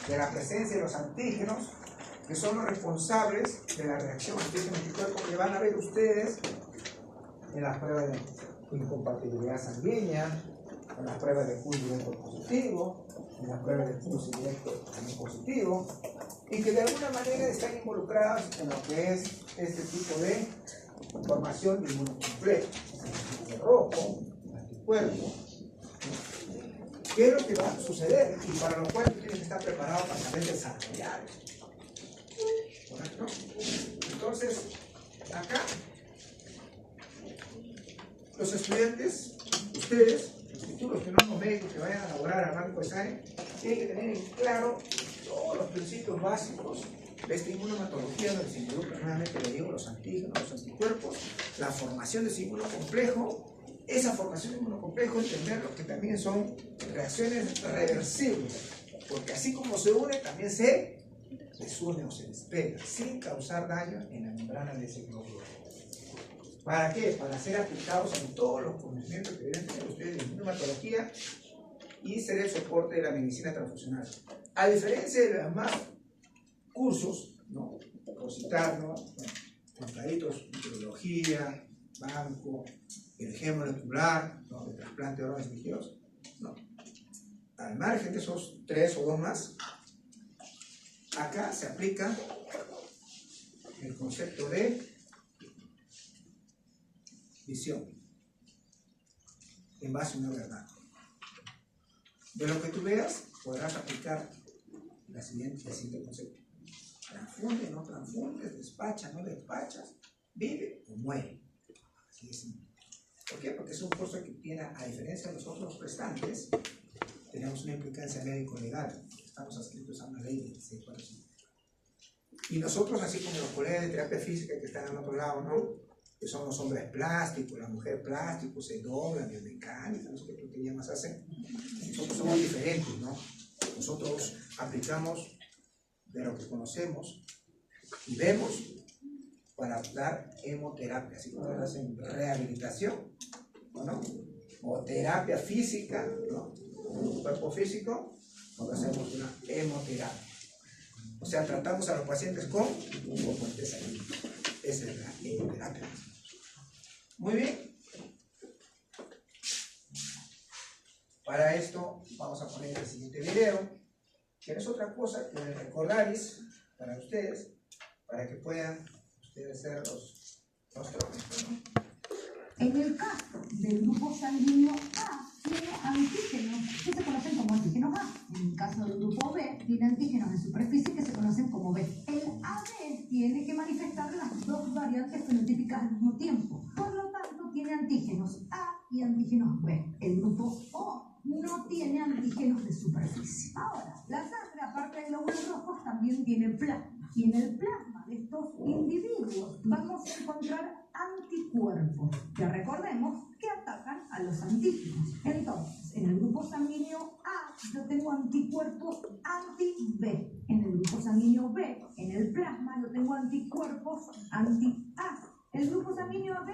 de la presencia de los antígenos, que son los responsables de la reacción antígeno-anticuerpo que van a ver ustedes en las pruebas de incompatibilidad sanguínea, en las pruebas de pulso directo positivo, en las pruebas de pulso directo también positivo, y que de alguna manera están involucrados en lo que es este tipo de formación de inmunocomplejo, de rojo, anticuerpo. ¿Qué es lo que va a suceder? Y para lo cual tienen que estar preparados para saber desarrollar. ¿Correcto? Entonces, acá, los estudiantes, ustedes, los futuros genólogos médicos que vayan a elaborar armado de sangre, tienen que tener en claro todos los principios básicos de esta inmunomatología, donde se involucran nuevamente, le digo, los antígenos, los anticuerpos, la formación de ese inmunocomplejo. Esa formación de inmunocomplejo, entenderlo que también son reacciones reversibles, porque así como se une, también se desune o se despega, sin causar daño en la membrana de ese glóbulo. ¿Para qué? Para ser aplicados en todos los conocimientos que deben tener ustedes de inmunomatología y ser el soporte de la medicina transfusional. A diferencia de los demás cursos, ¿no? Por citarnos, contaditos, microbiología, banco, biología molecular, ¿no? De trasplante de órganos tejidos, ¿no? Al margen de esos 3 o 2 más, acá se aplica el concepto de visión en base a una verdad. De lo que tú veas, podrás aplicar el siguiente concepto. Transfunde, no transfundes, despacha, no despachas, vive o muere. Así es simple. ¿Por qué? Porque es un curso que tiene, a diferencia de los otros prestantes, tenemos una implicancia médico-legal. Estamos adscritos a una ley de 1645. Y nosotros, así como los colegas de terapia física que están al otro lado, ¿no? Que son los hombres plásticos, la mujer plástico, se doblan, biomecánica, no sé qué tontería más hacen. Nosotros somos diferentes, ¿no? Nosotros aplicamos de lo que conocemos y vemos para dar hemoterapia, así como hacen rehabilitación, ¿no? O terapia física, ¿no? Un cuerpo físico, cuando hacemos una hemoterapia. O sea, tratamos a los pacientes con componentes sanguíneos. Esa es la hemoterapia. Muy bien. Para esto vamos a poner el siguiente video, que es otra cosa que recordaréis para ustedes, para que puedan ustedes ser los tróficos, ¿no? En el caso del grupo sanguíneo A, tiene antígenos que se conocen como antígenos A. En el caso del grupo B, tiene antígenos de superficie que se conocen como B. El AB tiene que manifestar las dos variantes fenotípicas al mismo tiempo. Por lo tanto, tiene antígenos A y antígenos B. El grupo O no tiene antígenos de superficie. Ahora, la sangre, aparte de glóbulos rojos, también tiene plasma. Y en el plasma de estos individuos vamos a encontrar anticuerpos, que recordemos que atacan a los antígenos. Entonces, en el grupo sanguíneo A yo tengo anticuerpos anti-B. En el grupo sanguíneo B, en el plasma, yo tengo anticuerpos anti-A. El grupo sanguíneo AB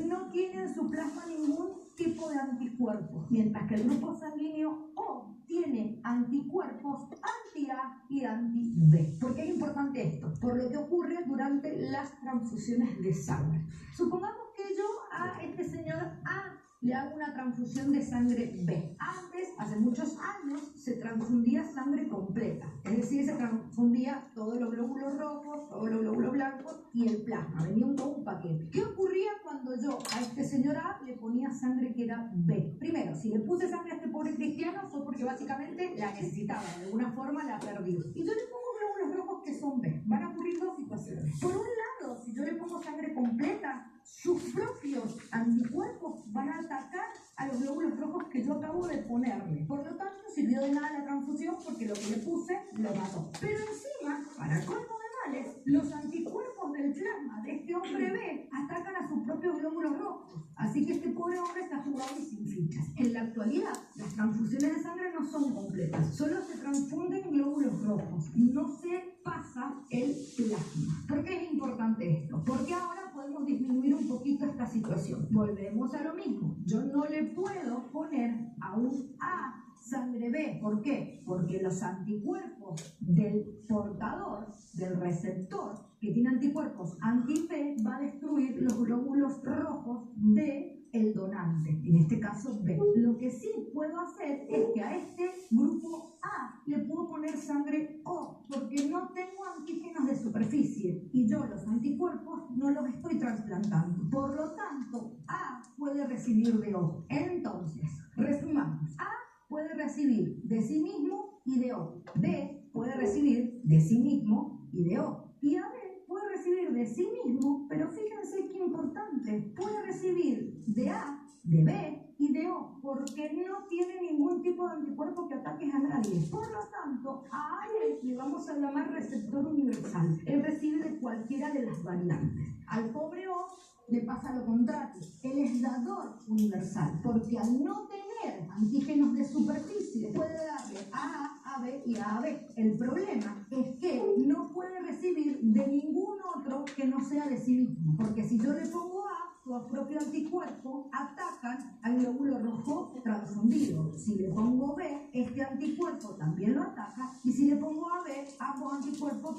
no tiene en su plasma ningún tipo de anticuerpos, mientras que el grupo sanguíneo O tiene anticuerpos anti-A y anti-B. ¿Por qué es importante esto? Por lo que ocurre durante las transfusiones de sangre. Supongamos que yo a este señor A le hago una transfusión de sangre B. Antes, hace muchos años, se transfundía sangre completa. Es decir, se transfundía todos los glóbulos rojos, todos los glóbulos blancos y el plasma. Venía todo un paquete. ¿Qué ocurría cuando yo a este señor A le ponía sangre que era B? Primero, si le puse sangre a este pobre cristiano fue porque básicamente la necesitaba. De alguna forma la perdió. Y yo le pongo glóbulos rojos que son B. Van a ocurrir dos situaciones. Por un lado, si yo le pongo sangre completa, sus propios anticuerpos van a atacar a los glóbulos rojos que yo acabo de ponerle. Por lo tanto, sirvió de nada la transfusión porque lo que le puse lo mató. Pero encima, para colmo de males, los anticuerpos del plasma de este hombre B atacan a sus propios glóbulos rojos. Así que este pobre hombre está jugado y sin fichas. En la actualidad, las transfusiones de sangre no son completas. Solo se transfunden glóbulos rojos. No se pasa el plasma. ¿Por qué es importante esto? Porque ahora podemos disminuir un poquito esta situación. Volvemos a lo mismo. Yo no le puedo poner a un A sangre B. ¿Por qué? Porque los anticuerpos del portador, del receptor, que tiene anticuerpos anti-B, va a destruir los glóbulos rojos del donante, en este caso B. Lo que sí puedo hacer es que a este grupo A le puedo poner sangre O, porque no tengo antígenos de superficie y yo los anticuerpos no los estoy trasplantando. Por lo tanto, A puede recibir de O. Entonces, resumamos. A puede recibir de sí mismo y de O. B puede recibir de sí mismo y de O. Y AB puede recibir de sí mismo, pero fíjense qué importante, puede recibir de A, de B y de O, porque no tiene ningún tipo de anticuerpo que ataque a nadie. Por lo tanto, a él le vamos a llamar receptor universal. Él recibe de cualquiera de las variantes. Al pobre O le pasa lo contrario. Él es dador universal, porque al no tener antígenos de superficie, puede darle a A, B y a AB. El problema es que no puede recibir de ningún otro que no sea de sí mismo, porque si yo le pongo A, los propios anticuerpos atacan al glóbulo rojo transfundido. Si le pongo B, este anticuerpo también lo ataca, y si le pongo AB, ambos anticuerpos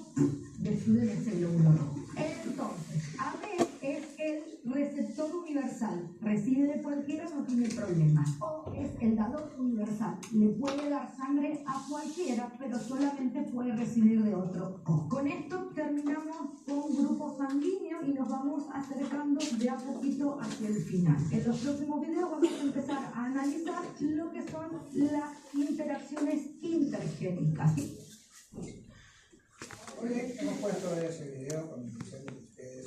destruyen ese glóbulo rojo. Entonces, AB es el receptor universal, recibe de cualquiera, no tiene problema. O es el dador universal, le puede dar sangre a cualquiera, pero solamente puede recibir de otro. Con esto terminamos con grupo sanguíneo y nos vamos acercando de a poquito hacia el final. En los próximos videos vamos a empezar a analizar lo que son las interacciones intergénicas. Muy bien, hemos puesto ese video con la intención de que ustedes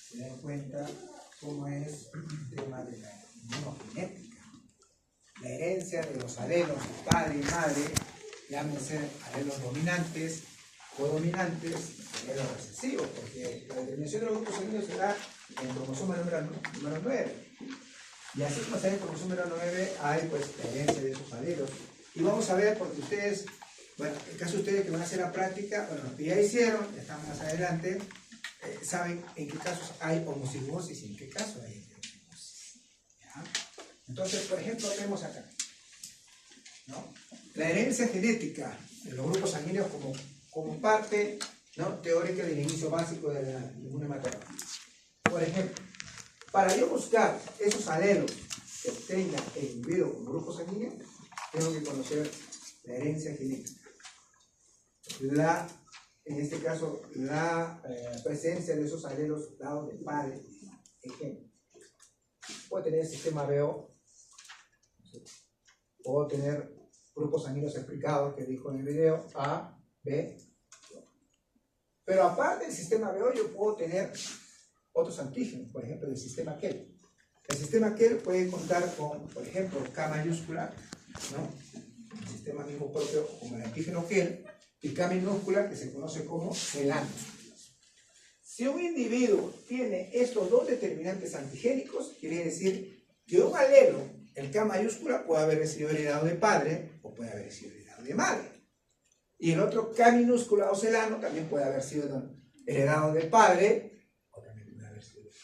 se den cuenta cómo es el tema de la inmunogenética. La herencia de los alelos de padre y madre, llámense alelos dominantes, codominantes, alelos recesivos, porque la determinación de los grupos sanguíneos se da en el cromosoma número 9. Y así como se da en el cromosoma número 9, hay pues la herencia de esos alelos. Y vamos a ver, porque ustedes, bueno, en caso de ustedes que van a hacer la práctica, bueno, los que ya hicieron, ya están más adelante, saben en qué casos hay homocigosis y en qué casos hay heterocigosis. ¿Ya? Entonces, por ejemplo, vemos acá, ¿no? La herencia genética de los grupos sanguíneos como parte, ¿no?, teórica del inicio básico de la inmunohematología. Por ejemplo, para yo buscar esos alelos que tenga el individuo con grupo sanguíneo, tengo que conocer la herencia genética. En este caso, la presencia de esos alelos dados de padre. Ejemplo, puedo tener el sistema BO, puedo tener grupos sanguíneos explicados que dijo en el video, A, B. Pero aparte del sistema BO, yo puedo tener otros antígenos, por ejemplo, del sistema KEL. El sistema KEL puede contar con, por ejemplo, K mayúscula, ¿no?, el sistema mismo propio como el antígeno KEL, y K minúscula, que se conoce como celano. Si un individuo tiene estos dos determinantes antigénicos, quiere decir que un alelo, el K mayúscula, puede haber sido heredado de padre o puede haber sido heredado de madre. Y el otro K minúscula o celano también puede haber sido heredado de padre o también puede haber sido de madre.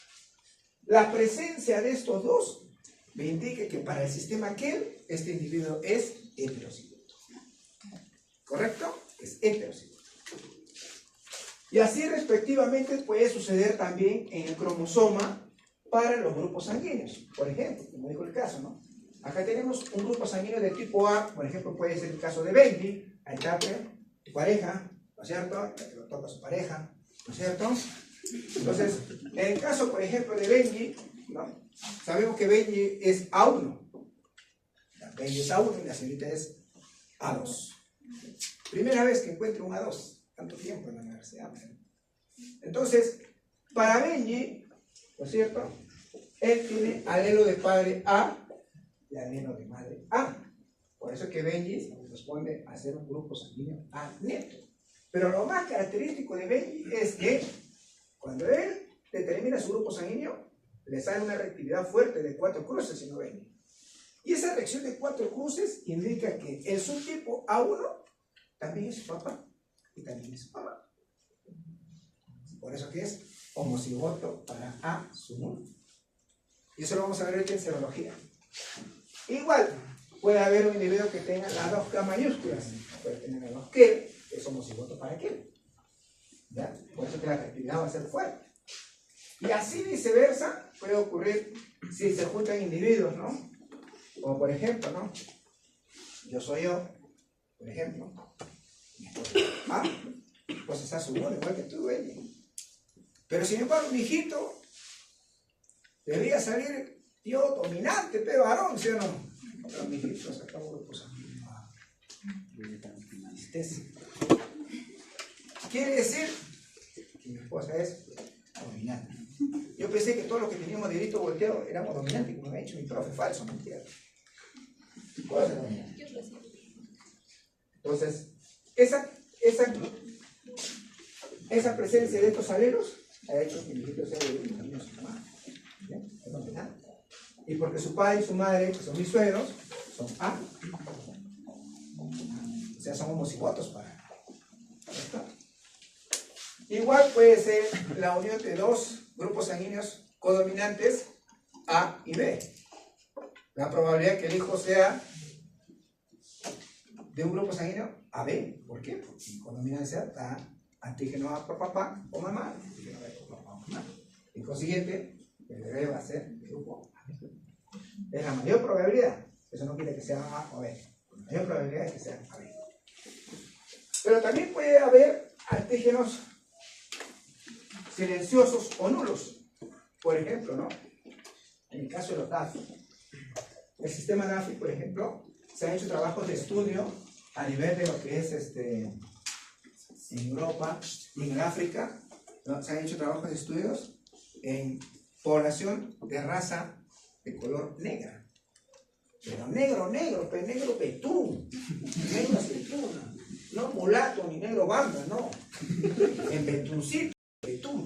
La presencia de estos dos me indica que para el sistema KEL, este individuo es heterocigoto. ¿Correcto? Es heterocigoto. Y así respectivamente puede suceder también en el cromosoma para los grupos sanguíneos. Por ejemplo, como dijo el caso, ¿no? Acá tenemos un grupo sanguíneo de tipo A, por ejemplo, puede ser el caso de Benji, ahí está, tu pareja, ¿no es cierto? Que lo toca su pareja, ¿no es cierto? Entonces, en el caso, por ejemplo, de Benji, ¿no?, sabemos que Benji es A1. Benji es A1 y la señorita es A2. Primera vez que encuentro un A2, tanto tiempo en la universidad. Entonces, para Benji, ¿no es cierto?, él tiene alelo de padre A y alelo de madre A. Por eso es que Benji corresponde a ser un grupo sanguíneo A neto. Pero lo más característico de Benji es que cuando él determina su grupo sanguíneo, le sale una reactividad fuerte de 4 cruces en Benji. Y esa reacción de 4 cruces indica que el subtipo A1 también es su papá y también es su mamá. Por eso que es homocigoto para A sub 1. Y eso lo vamos a ver ahorita en serología. Igual, puede haber un individuo que tenga las dos K mayúsculas, puede tener las dos que es homocigoto para que. ¿Ya? Por eso que la reactividad va a ser fuerte. Y así viceversa puede ocurrir si se juntan individuos, ¿no? Como por ejemplo, ¿no? Yo soy yo, por ejemplo. Pues está su uno, igual que tú, ella. Pero sin embargo, mi hijito debería salir yo dominante, pero varón, ¿sí o no? Pero mi hijito se acabó de posar. Quiere decir que mi esposa es dominante. Yo pensé que todos los que teníamos dedito volteado éramos dominantes, como me ha dicho mi profe, falso, mentira. ¿Cuál es el dominante? Entonces, esa presencia de estos alelos ha hecho que mi hijito sea de un camino a su mamá. Es dominante. Y porque su padre y su madre, que son mis suegros, son A. O sea, son homocigotos para esto. Igual puede ser la unión de dos grupos sanguíneos codominantes A y B. La probabilidad que el hijo sea de un grupo sanguíneo AB. ¿Por qué? Porque en codominancia está antígeno A por papá o mamá, antígeno B por papá o mamá. En consiguiente, el bebé va a ser de grupo AB. Es la mayor probabilidad. Eso no quiere que sea A o B. La mayor probabilidad es que sea AB. Pero también puede haber antígenos silenciosos o nulos. Por ejemplo, ¿no? En el caso de los DAFI, el sistema DAFI, por ejemplo, se han hecho trabajos de estudio a nivel de lo que es en Europa y en África, ¿no? Se han hecho trabajos de estudios en población de raza de color negra. Pero negro, pero negro betún, negro aceituna, no mulato ni negro banda, no. En betuncito. Betún.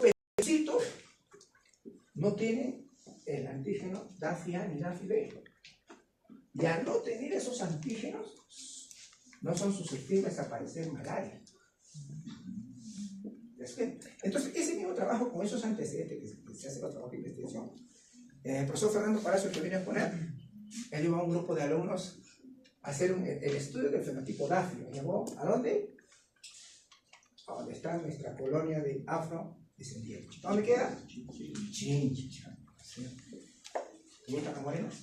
Betuncito no tiene el antígeno DAFI-A ni DAFI-B. Y al no tener esos antígenos, no son susceptibles a padecer malaria. Entonces, ese mismo trabajo con esos antecedentes que se hace con trabajo de investigación, el profesor Fernando Palacio que viene a poner, él llevó a un grupo de alumnos a hacer el estudio del fenotipo DAFI. ¿Lo llevó a dónde? A donde está nuestra colonia de afrodescendientes. ¿Dónde queda? Chincha. ¿Te gustan las morenas?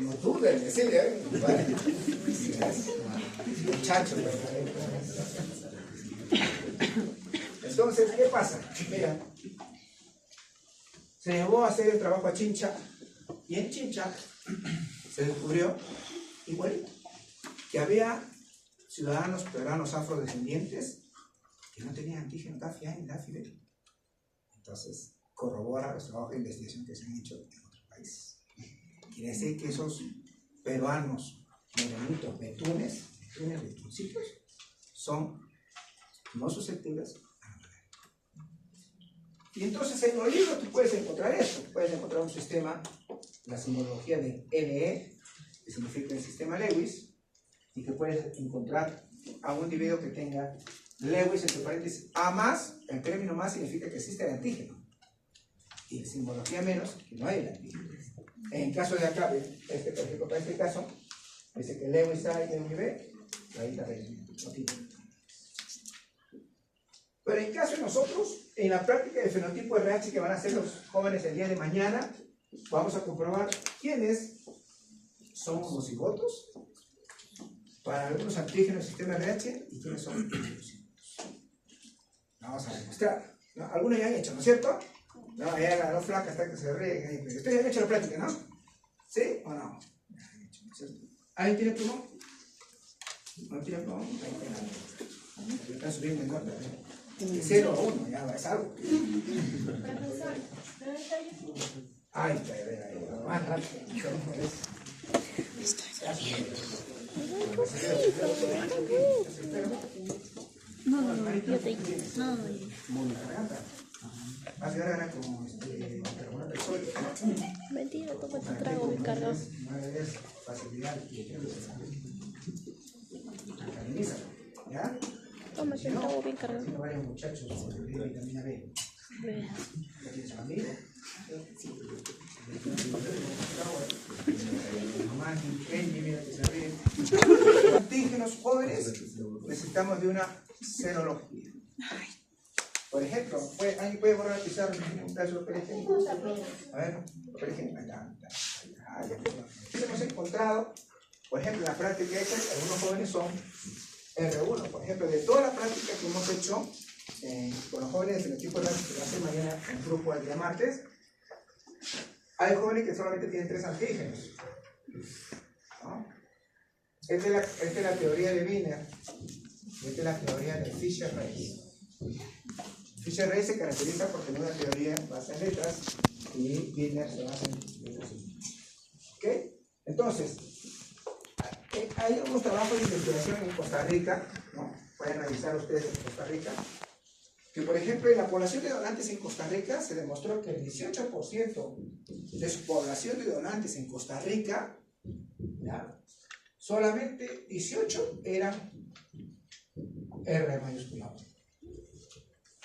No dudes, decirle, muchacho. Entonces, ¿qué pasa? Mira, se llevó a hacer el trabajo a Chincha, y en Chincha se descubrió igualito que había ciudadanos peruanos afrodescendientes que no tenían antígeno DAFI-A ni DAFI-B. Entonces, corrobora los trabajos de investigación que se han hecho en otros países. Quiere decir que esos peruanos morenitos, betuncitos, son no susceptibles a la malaria. Y entonces en los libros tú puedes encontrar eso. Puedes encontrar un sistema, la simbología de LE, que significa el sistema Lewis, y que puedes encontrar a un individuo que tenga Lewis entre paréntesis A más, el término más significa que existe el antígeno. Y simbología menos, que no hay el antígeno. En caso de acá, por ejemplo, para este caso, dice que Lewis A y Lewis B, ahí está no tiene. Pero en caso de nosotros, en la práctica del fenotipo RH que van a hacer los jóvenes el día de mañana, vamos a comprobar quiénes son homocigotos para algunos antígenos del sistema RH y quiénes son heterocigotos. Vamos a demostrar. ¿No? Algunos ya han hecho, ¿no es cierto? No, allá la dos flacas hasta que se ríen ahí. Pero ustedes han hecho la práctica, ¿no? ¿Sí o no? Ya han hecho, ¿no es cierto? ¿Alguien tiene plumón? ¿No tiene plumón? Ahí están subiendo en nota. De 0 a 1, ya es algo. Ay, pero más rápido. No, yo te no. Vas a llegar como carbonato de sodio. Mentira, toma tu trago bien cargado. No es facilidad y alcaliniza, ¿ya? Toma tu trago bien cargado. Haciendo varios muchachos de vitamina B. Ve. Ya tienes un amigo. Mamá, Kenji, mira que se ríe. Los antígenos jóvenes necesitamos de una serología. Por ejemplo, ¿alguien puede borrar la pizarra un caso de papel higiénico? A ver, papel higiénico. Hemos encontrado, por ejemplo, en la práctica hecha, algunos jóvenes son R1. Por ejemplo, de toda la práctica que hemos hecho con los jóvenes del equipo de la que va a hacer mañana en el grupo el día martes, hay jóvenes que solamente tienen 3 antígenos. ¿No? Esta es la teoría de Wiener, y esta es la teoría de Fisher-Reyes. Fisher-Reyes se caracteriza por tener una teoría basada en letras y Wiener se basa en letras. ¿Ok? Entonces, hay algunos trabajos de investigación en Costa Rica, ¿no? Pueden revisar ustedes en Costa Rica, que por ejemplo en la población de donantes en Costa Rica se demostró que el 18% de su población de donantes en Costa Rica, ¿ya? Solamente 18 eran R mayúscula.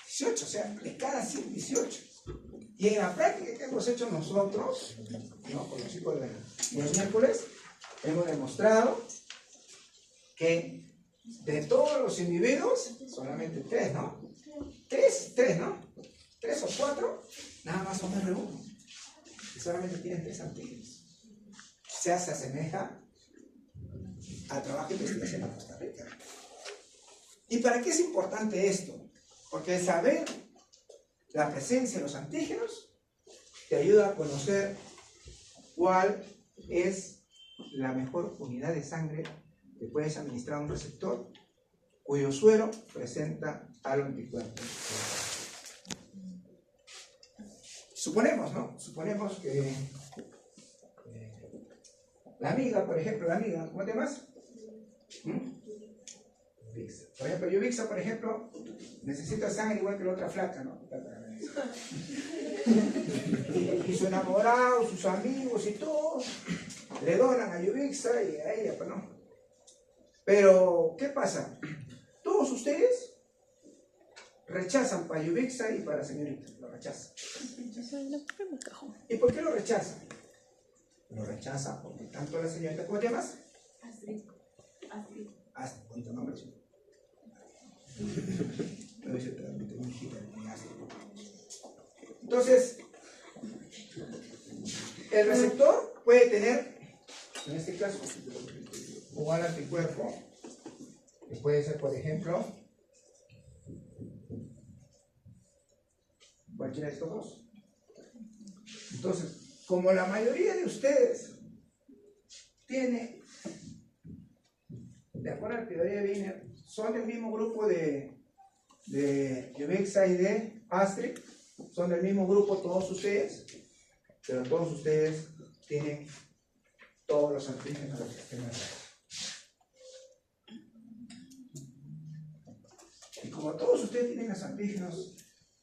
18, o sea, de cada 100, 18. Y en la práctica que hemos hecho nosotros, ¿no? Con los chicos de los miércoles, hemos demostrado que de todos los individuos, solamente 3, ¿no? 3, ¿no? 3 o 4, nada más son R1. Y solamente tienen 3 antígenos. O sea, se asemeja al trabajo de investigación en Costa Rica. ¿Y para qué es importante esto? Porque saber la presencia de los antígenos te ayuda a conocer cuál es la mejor unidad de sangre que puedes administrar a un receptor cuyo suero presenta al anticuerpo. Suponemos, ¿no? Suponemos que la amiga, por ejemplo, ¿cómo te llamas? Yubixa. Por ejemplo, Yubixa, por ejemplo, necesita sangre igual que la otra flaca, ¿no? Y su enamorado, sus amigos y todo, le donan a Yubixa y a ella, pues no. Pero, ¿qué pasa? Todos ustedes rechazan para Yubixa y para la señorita, lo rechazan. ¿Y por qué lo rechazan? Lo rechazan porque tanto la señorita, ¿cómo te llamas? Astrid. Astrid, bonito nombre. Entonces, el receptor puede tener, en este caso, un anticuerpo, que puede ser, por ejemplo, cualquiera de estos dos. Entonces, como la mayoría de ustedes tiene, de acuerdo a la teoría de Wiener, son del mismo grupo de Yubixa y de Astrid, son del mismo grupo todos ustedes, pero todos ustedes tienen todos los antígenos del sistema nervioso. Y como todos ustedes tienen los antígenos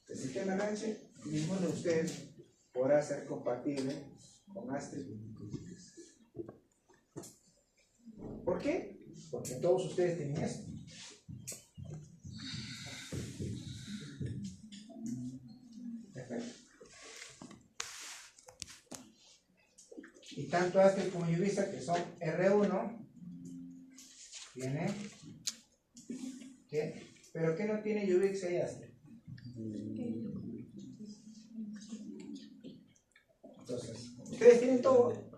del sistema nervioso, ninguno de ustedes podrá ser compatible con Astrid. ¿Por qué? Porque todos ustedes tienen esto. Y tanto Astrid como Yubixa, que son R1, tiene, ¿qué? ¿Pero qué no tiene Yubixa y Astrid? Entonces, ustedes tienen todo,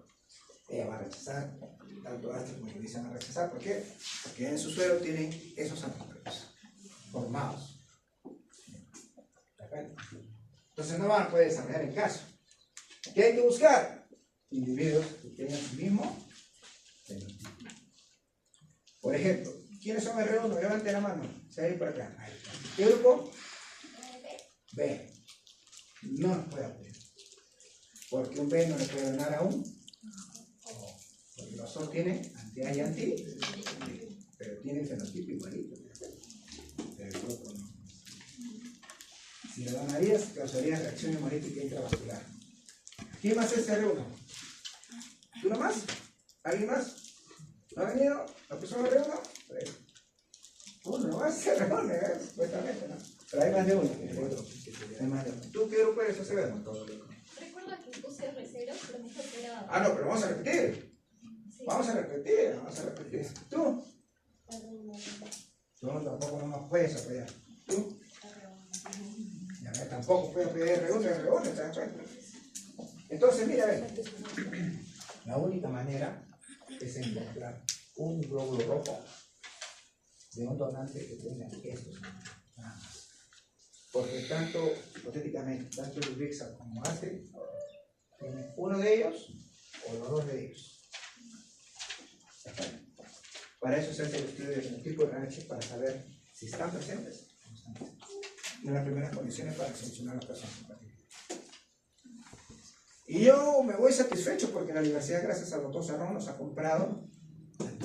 ella va a rechazar, tanto Astrid como Yubixa van a rechazar. ¿Por qué? Porque en su suelo tienen esos anticuerpos formados. Entonces no van a poder desarrollar el caso. ¿Qué hay que buscar? Individuos que tengan el mismo fenotipo. Por ejemplo, ¿quiénes son R1? Levanten la mano. Se va a ir para acá. ¿Qué grupo? B. No nos puede apoyar. Porque un B no le puede donar a un O. Porque los O tienen anti-A y anti-B, pero tienen fenotipo igualito. Pero el grupo no. Si le donarías, causaría reacción hemolítica intravascular. ¿Quién más es R1? ¿Tú nomás? ¿Alguien más? ¿No ha venido la persona R1? Uno nomás es R1, supuestamente, ¿no? Pero hay más de uno. Además, ¿tú qué grupo eres, Acevedo? Recuerda que puse R0, pero me dijo que era... Ah, no, pero vamos a repetir. Sí. Vamos a repetir. ¿Tú? Tú tampoco no nos puedes apoyar. ¿Tú? Ya ves, tampoco puedes apoyar R1, ¿te das cuenta? Entonces, mira, ven. La única manera es encontrar un glóbulo rojo de un donante que tenga estos, nada más. Porque tanto, hipotéticamente, tanto el Ubixa como ACE tiene uno de ellos o los dos de ellos. Para eso se hace el estudio de fenotipo de RH para saber si están presentes o no están presentes. Una de las primeras condiciones para seleccionar las personas compatibles. Y yo me voy satisfecho porque la universidad, gracias al doctor Sarrón, nos ha comprado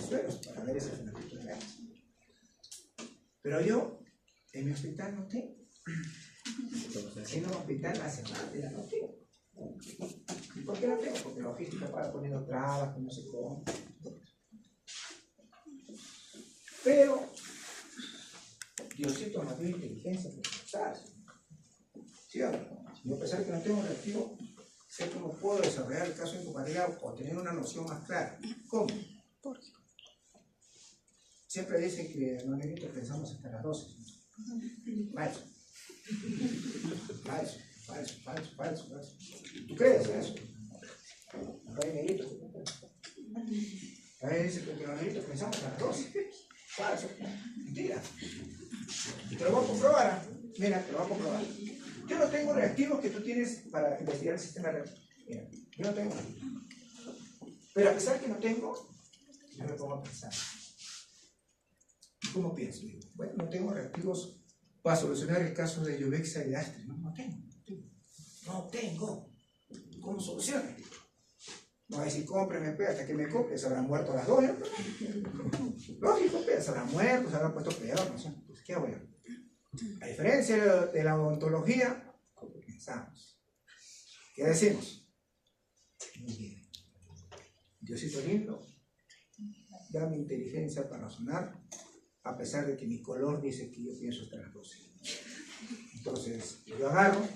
suelos para ver ese fenotipo de RH. Pero yo, en mi hospital no tengo. En un hospital nacional, ya no tengo. ¿Y por qué no tengo? Porque la logística para poniendo trabas, que no sé cómo. Pero Diosito nos dio inteligencia para pensar. ¿Sí o no? Yo, a pesar de que no tengo reactivo, sé cómo puedo desarrollar el caso de incompatibilidad o tener una noción más clara. ¿Cómo? Siempre dicen que los negritos pensamos hasta las 12. Falso. Falso. ¿Tú crees eso? Acá hay negritos. Acá dicen que los negritos pensamos hasta las 12. Falso. Mentira. Y te lo voy a comprobar. Mira, te lo voy a comprobar. Yo no tengo reactivos que tú tienes para investigar el sistema reactivo. Mira, yo no tengo. Pero a pesar que no tengo, yo me pongo a pensar. ¿Cómo pienso? Bueno, no tengo reactivos para solucionar el caso de Yuvexa y de Astre. No tengo. ¿Cómo soluciono? No hay si cómpreme, hasta que me compre, se habrán muerto las dos, ¿no? Lógico, se habrán muerto, se habrán puesto peor, no sé. Pues, ¿qué hago yo? A diferencia de la odontología, ¿cómo pensamos? ¿Qué decimos? Muy bien. Diosito lindo, dame inteligencia para razonar, a pesar de que mi color dice que yo pienso hasta las 12. Entonces, yo agarro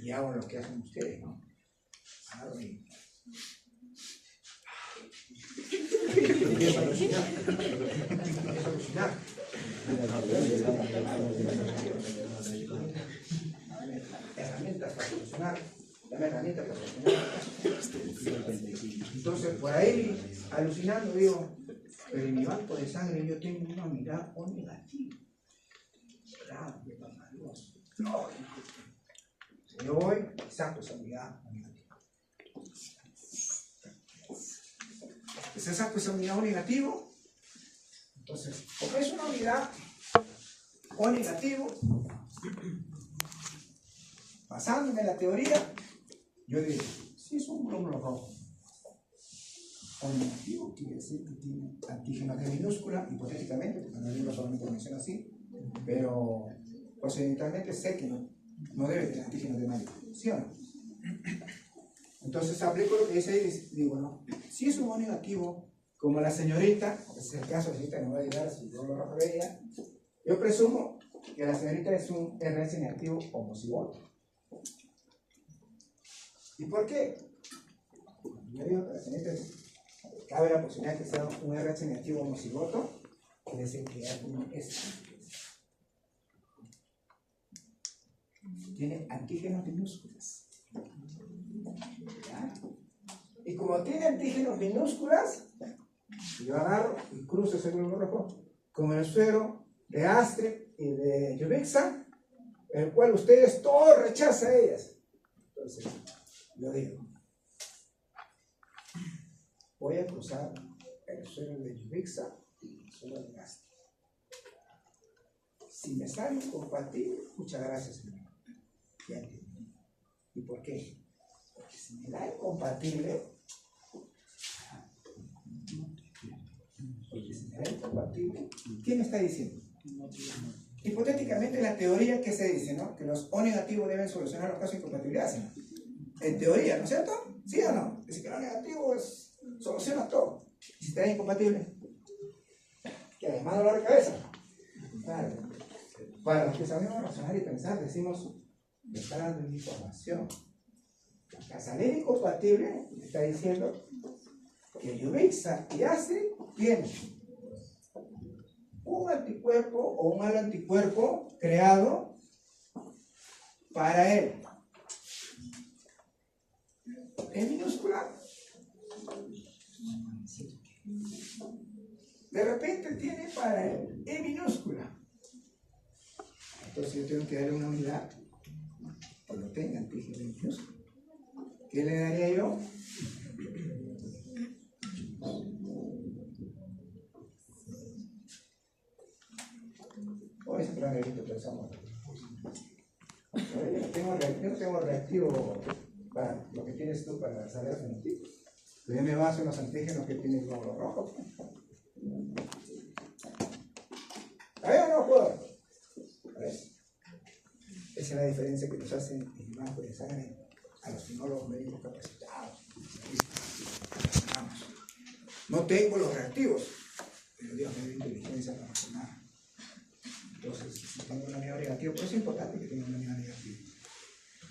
y hago lo que hacen ustedes, ¿no? Agarro y... Empiezo a alucinar. Herramientas para solucionar. Dame herramientas para solucionar. Entonces, por ahí, alucinando, digo, pero en mi banco de sangre yo tengo una unidad O negativa. Grande, papá Dios. Yo voy y saco esa unidad O negativa. Se saco esa unidad O negativo. Entonces, como es una unidad O negativo, basándome en la teoría, yo digo, si es un glóbulo rojo O negativo, quiere decir que tiene antígenos de minúscula, hipotéticamente, porque en el libro solamente menciona así, pero procedimentalmente sé que no debe tener antígenos de mayúscula, ¿sí o no? Entonces aplico lo que dice ahí y digo, no, si es un O negativo, como la señorita, ese es el caso, la señorita me va a ayudar si yo lo rojo de ella, yo presumo que la señorita es un RH negativo homocigoto. ¿Y por qué? Yo digo que la señorita cabe la posibilidad de que sea un RH negativo homocigoto, quiere decir que ya tiene antígenos minúsculas. ¿Ya? Y como tiene antígenos minúsculas, yo agarro y cruzo ese glóbulo rojo con el suero de Astre y de Yuvexa, el cual ustedes todos rechazan a ellas. Entonces, yo digo, voy a cruzar el suero de Yuvexa y el suero de Astre. Si me sale incompatible, muchas gracias, señor. Ya entendí. ¿Y por qué? Porque si me da incompatible, ¿qué me está diciendo? Hipotéticamente la teoría que se dice, ¿no? Que los O negativos deben solucionar los casos de incompatibilidad, ¿sí? En teoría, ¿no es cierto? ¿Sí o no? Dice que lo negativo soluciona todo. Si te da incompatible, ¿qué? ¿Más dolor de cabeza? Claro. Para los que sabemos razonar y pensar, decimos, me está dando una información. La salida incompatible está diciendo que Yubixa y ACE tienen un anticuerpo o un mal anticuerpo creado para él. En minúscula. De repente tiene para él en minúscula. Entonces yo tengo que darle una unidad que lo tenga antígeno en minúscula. ¿Qué le daría yo? Hoy siempre negrito pensamos. Yo no tengo reactivo para lo que tienes tú para saber fenotipos. Yo me baso en los antígenos que tiene el glóbulo rojo. ¿Ahí o no puedo? Esa es la diferencia que nos hacen en el banco de sangre a los finólogos médicos capacitados. Vamos. No tengo los reactivos, pero Dios me dio inteligencia para razonar. Entonces, si tengo una unidad negativa, pues es importante que tenga una unidad negativa.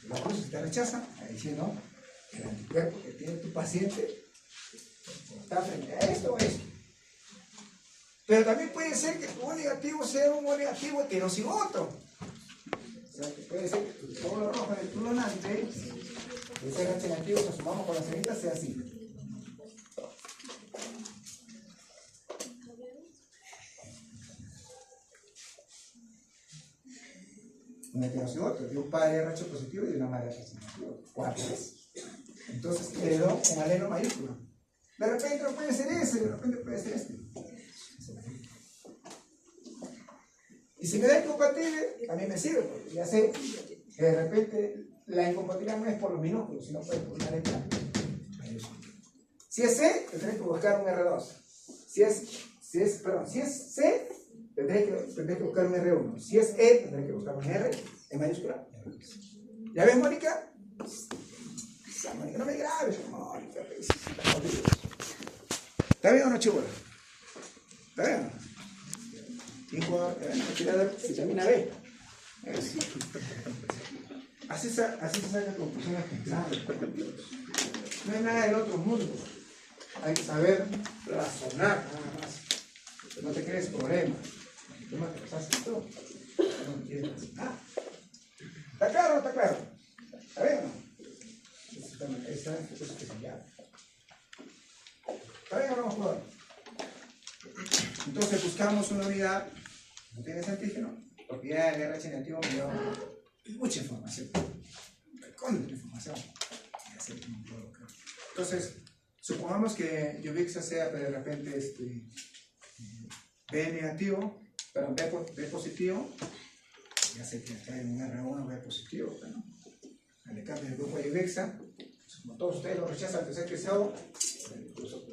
La cosa se te rechaza, ahí sí no, el anticuerpo que tiene tu paciente está frente a esto o esto. Pero también puede ser que tu O negativo sea un O negativo heterocigoto. O sea, que puede ser que tu glóbulo rojo del donante, ese RH negativo que sumamos con la cenita, sea así. Un heterocigoto, de un padre RH positivo y de una madre RH negativa. 4 veces. Entonces heredó un alelo mayúsculo. De repente no puede ser ese, de repente puede ser este. Y si me da incompatible, también me sirve, porque ya sé que de repente la incompatibilidad no es por los minúsculos, sino por una letra mayúscula. Si es C, tendré que buscar un R2. Si es C, tendré que buscar un R1. Si es E, tendré que buscar un R en mayúscula. ¿Ya ves, Mónica? Mónica, no me grabes, Mónica. ¿Está bien o no, chibola? ¿Está bien o no? Hijo, quería dar vitamina B. Así se saca conclusiones pensando. No hay nada del otro mundo. Hay que saber razonar nada más. No te crees problema. Tú más te haces todo. No quieres razonar. ¿Está claro o no está claro? ¿Está bien o no? Esa es especial. ¿Está bien o no, jugador? Entonces buscamos una unidad, no tiene antígeno, porque ya el RH negativo me dio mucha información. Con información. Entonces, supongamos que Yubixa sea de repente B negativo, perdón, B positivo. Ya sé que acá hay un R1 B positivo, ¿no? Le cambio el grupo de Yubixa. Como todos ustedes lo rechazan que sea que sea O, incluso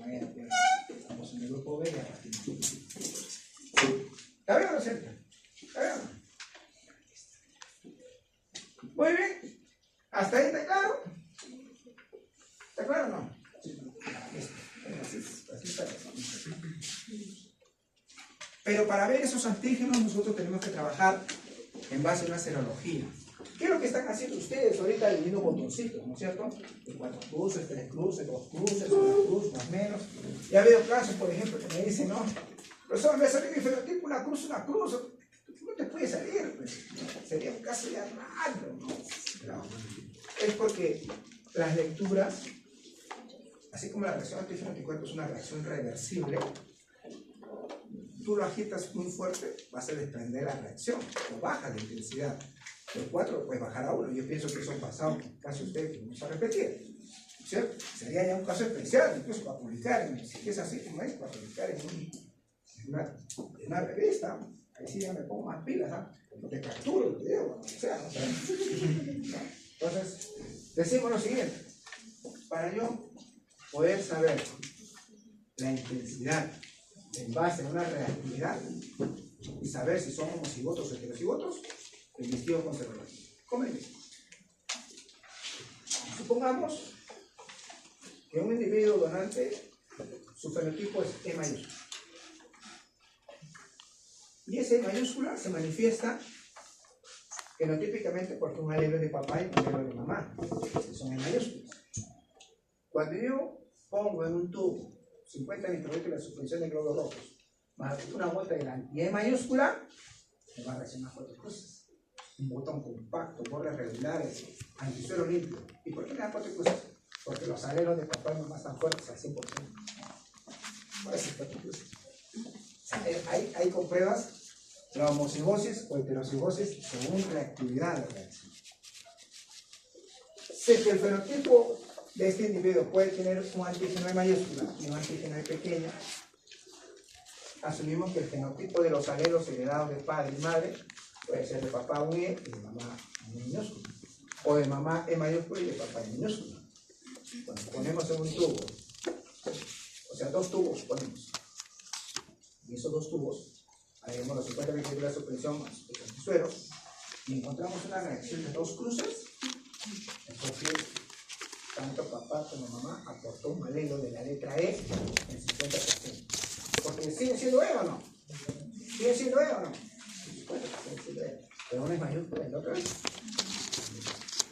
estamos en el grupo B y ahora ¿está bien o no, cierto? ¿Está bien o no? Muy bien. ¿Hasta ahí está claro? ¿Está claro o no? Así está. Pero para ver esos antígenos nosotros tenemos que trabajar en base a una serología. ¿Qué es lo que están haciendo ustedes ahorita leyendo botoncitos, ¿no es cierto? 4 cruces, 3 cruces, 2 cruces, 1 cruz, más o menos. Y ha habido casos, por ejemplo, que me dicen, no, profesor, me ha salido mi fenotipo, una cruz. No te puede salir, pues. Sería un caso ya raro, ¿no? No. Es porque las lecturas, así como la reacción antígeno-anticuerpo es una reacción reversible, tú lo agitas muy fuerte, vas a desprender la reacción, o bajas de intensidad. De 4 puedes bajar a 1. Yo pienso que eso ha pasado casi usted que vamos a repetir, ¿cierto? Sería ya un caso especial, incluso para publicar, si es así como es, para publicar en una revista. Ahí sí ya me pongo más pilas, ¿ah? Te capturo el video, o sea, no sé. Entonces, decimos lo siguiente: para yo poder saber la intensidad en base a una reactividad y saber si son homocigotos o heterocigotos, investigo con serología. ¿Cómo investigo? Supongamos que un individuo donante, su fenotipo es E mayúsculo. Y ese mayúscula se manifiesta fenotípicamente porque un alelo de papá y un alelo de mamá. Son en mayúsculas. Cuando yo pongo en un tubo 50 microlitros de suspensión de globos rojos más una vuelta de la Y mayúscula, me va a reaccionar cuatro cosas. Un botón compacto, bordes regulares, antisuelo limpio. ¿Y por qué me da cuatro cosas? Porque los alelos de papá y mamá están fuertes al 100%. Por eso cuatro cosas. Ahí compruebas la homocigosis o heterocigosis según reactividad de la reacción. Sé que el fenotipo de este individuo puede tener un antígeno en mayúscula y un antígeno en pequeña. Asumimos que el fenotipo de los alelos heredados de padre y madre puede ser de papá un E y de mamá un minúscula, o de mamá E mayúscula y de papá E minúscula. Cuando ponemos en un tubo, o sea, dos tubos ponemos, y esos dos tubos, haremos los 50 microlitros de suspensión más los antisuelos, y encontramos una reacción de dos cruces, entonces tanto papá como mamá aportó un alelo de la letra E en 50%. Porque sigue siendo E o no. ¿Sigue siendo E o no? Pero una es mayúscula y la otra es.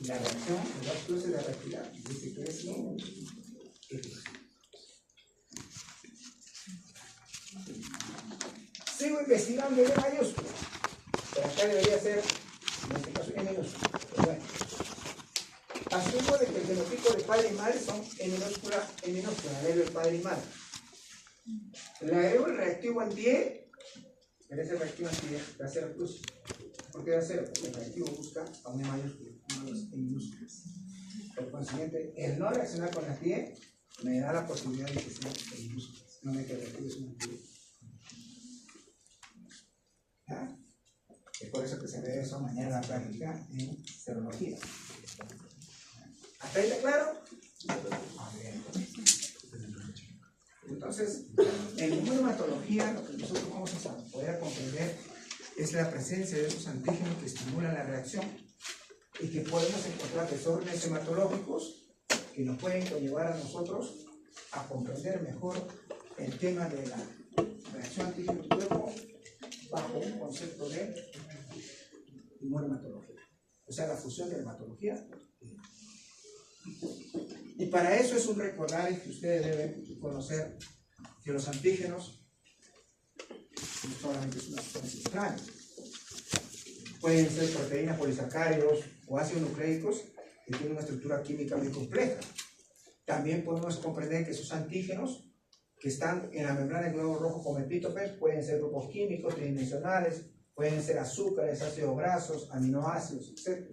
Y la reacción de dos cruces de respirar dice que es no. Sigo investigando en E mayúscula. Pero acá debería ser, en este caso, E minúscula. Pero bueno. Asumo de que el fenotipo de padre y madre son E minúscula, alelo de padre y madre. Le agrego el reactivo anti-E, pero ese reactivo anti-E da 0 plus. ¿Por qué da 0? Porque el reactivo busca a una mayúscula, una de las E minúsculas. Por consiguiente, el no reaccionar con anti-E me da la posibilidad de que sean E minúsculas, no de que el reactivo es un anti-E. ¿Ya? Es por eso que se ve eso mañana en la práctica en serología. ¿Hasta ahí está claro? Entonces, en inmunohematología lo que nosotros vamos a poder comprender es la presencia de esos antígenos que estimulan la reacción y que podemos encontrar desórdenes hematológicos que nos pueden conllevar a nosotros a comprender mejor el tema de la reacción antígeno-cuerpo bajo un concepto de inmunohematología, o sea, la fusión de hematología. Y para eso es un recordar que ustedes deben conocer que los antígenos no solamente son sustancias extrañas, pueden ser proteínas, polisacáridos o ácidos nucleicos que tienen una estructura química muy compleja. También podemos comprender que esos antígenos que están en la membrana del globo rojo como epítopes pueden ser grupos químicos tridimensionales, pueden ser azúcares, ácidos grasos, aminoácidos, etc.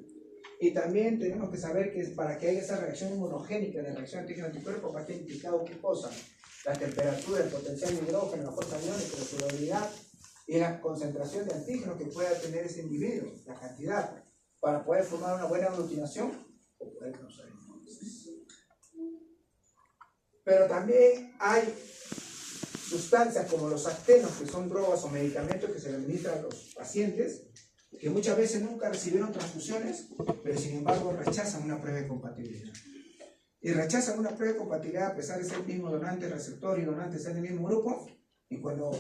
Y también tenemos que saber que para que haya esa reacción inmunogénica de reacción antígeno-anticuerpo va a estar implicado qué cosa: la temperatura, el potencial de hidrógeno, la fuerza iónica, la solubilidad y la concentración de antígenos que pueda tener ese individuo, la cantidad, para poder formar una buena aglutinación o poder causar hemólisis. Pero también hay sustancias como los actenos, que son drogas o medicamentos que se le administran a los pacientes, que muchas veces nunca recibieron transfusiones, pero sin embargo rechazan una prueba de compatibilidad. Y rechazan una prueba de compatibilidad a pesar de ser el mismo donante, receptor y donante ser del mismo grupo, y cuando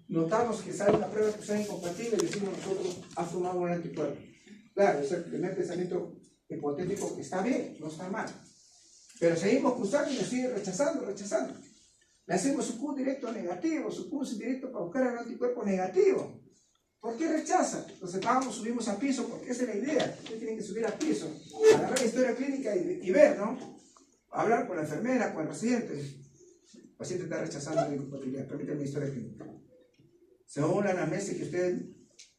notamos que sale una prueba que sea incompatible, decimos nosotros, ha formado un anticuerpo. Claro, es el primer pensamiento hipotético que está bien, no está mal. Pero seguimos cruzando y nos sigue rechazando. Le hacemos su Q directo negativo, su Q directo para buscar el anticuerpo negativo. ¿Por qué rechaza? Entonces subimos a piso, porque esa es la idea. Ustedes tienen que subir a piso, agarrar la historia clínica y ver, ¿no? Hablar con la enfermera, con el paciente. El paciente está rechazando la incompatibilidad. Permítanme la historia clínica. Según la anamnesis que ustedes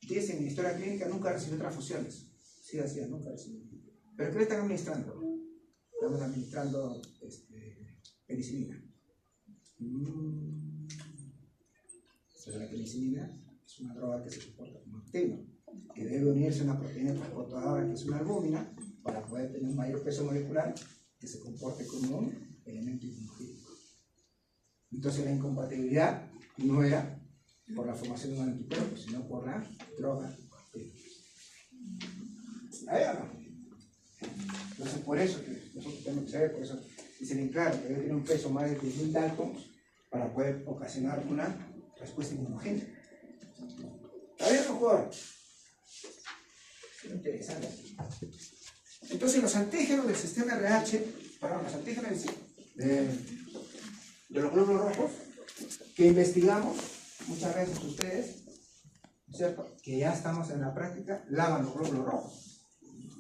dicen en historia clínica, nunca recibió transfusiones. Sí, así, nunca recibió. ¿Pero qué le están administrando? Estamos administrando penicilina. La penicilina es una droga que se comporta como actino, que debe unirse a una proteína transportadora que es una albúmina para poder tener un mayor peso molecular que se comporte como un elemento inmunogénico. Entonces la incompatibilidad no era por la formación de un anticuerpo, sino por la droga. ¿Ahí o no? Entonces por eso que nosotros tenemos que saber, por eso dicen en claro que debe tener un peso más de 10.000 daltons para poder ocasionar una respuesta inmunogénica. ¿Está bien, mejor? Es interesante. Entonces, los antígenos del sistema RH, perdón, los antígenos de los glóbulos rojos, que investigamos muchas veces ustedes, ¿cierto? Que ya estamos en la práctica, lavan los glóbulos rojos.